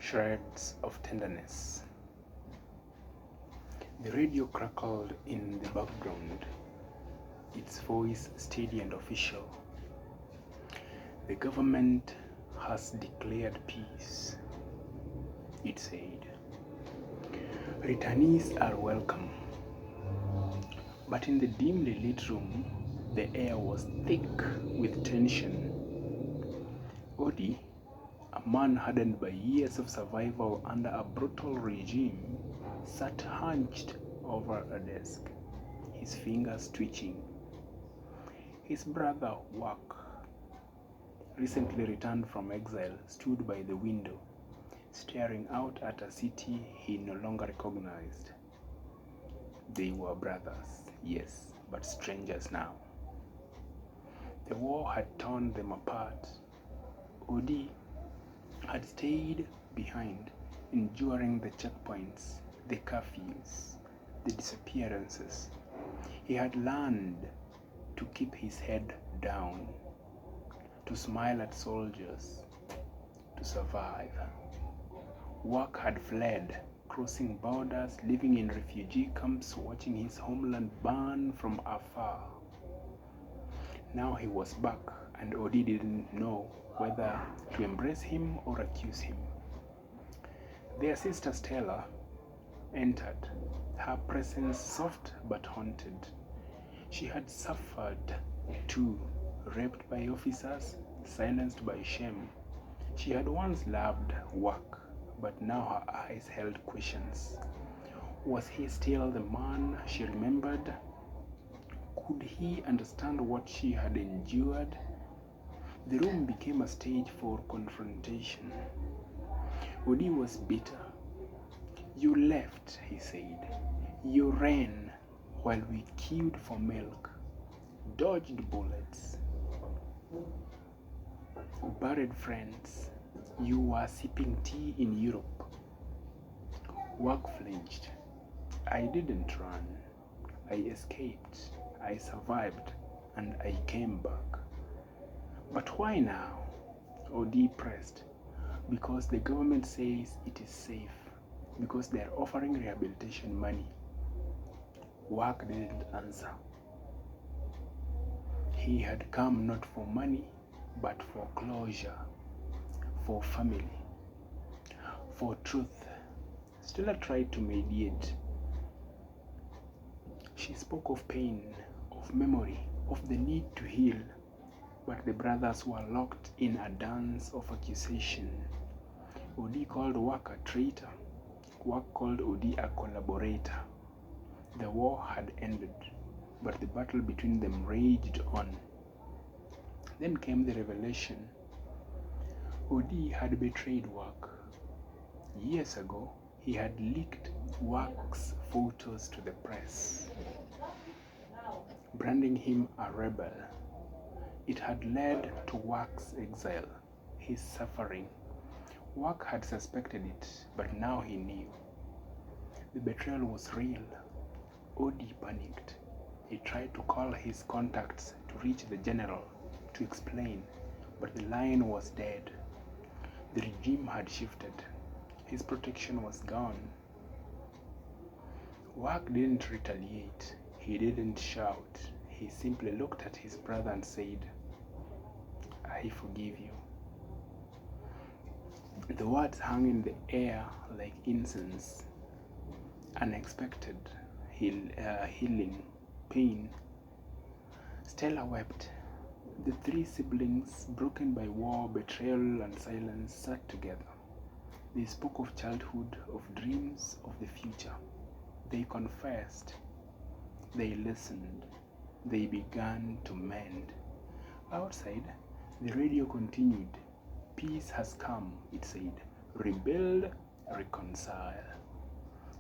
Shreds of tenderness. The radio crackled in the background, its voice steady and official. The government has declared peace, it said. Returnees are welcome. But in the dimly lit room, the air was thick with tension. Odie, a man hardened by years of survival under a brutal regime, sat hunched over a desk, his fingers twitching. His brother Wak, recently returned from exile, stood by the window, staring out at a city he no longer recognized. They were brothers, yes, but strangers now. The war had torn them apart. Odie had stayed behind, enduring the checkpoints, the curfews, the disappearances. He had learned to keep his head down, to smile at soldiers, to survive. Wak had fled, crossing borders, living in refugee camps, watching his homeland burn from afar. Now he was back, and Odie didn't know whether to embrace him or accuse him. Their sister Stella entered, her presence soft but haunted. She had suffered too, raped by officers, silenced by shame. She had once loved Wak, but now her eyes held questions. Was he still the man she remembered? Could he understand what she had endured? The room became a stage for confrontation. Odie was bitter. You left, he said. You ran while we queued for milk, dodged bullets, buried friends. You were sipping tea in Europe. Wak flinched. I didn't run. I escaped. I survived, and I came back. But why now? Odie pressed. Because the government says it is safe. Because they are offering rehabilitation money. Wak didn't answer. He had come not for money, but for closure, for family, for truth. Stella tried to mediate. She spoke of pain, of memory, of the need to heal, but the brothers were locked in a dance of accusation. Odie called Wak a traitor. Wak called Odie a collaborator. The war had ended, but the battle between them raged on. Then came the revelation. Odie had betrayed Wak. Years ago, he had leaked Wak's photos to the press, branding him a rebel. It had led to Wak's exile, his suffering. Wak had suspected it, but now he knew. The betrayal was real. Odie panicked. He tried to call his contacts to reach the general to explain, but the line was dead. The regime had shifted. His protection was gone. Wak didn't retaliate. He didn't shout. He simply looked at his brother and said, I forgive you. The words hung in the air like incense. Unexpected, healing, pain. Stella wept. The three siblings, broken by war, betrayal, and silence, sat together. They spoke of childhood, of dreams, of the future. They confessed. They listened. They began to mend. Outside, the radio continued. Peace has come, it said. Rebuild, reconcile.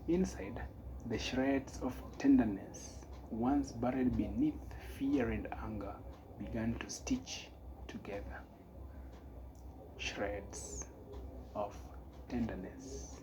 Inside, the shreds of tenderness, once buried beneath fear and anger, began to stitch together. Shreds of tenderness.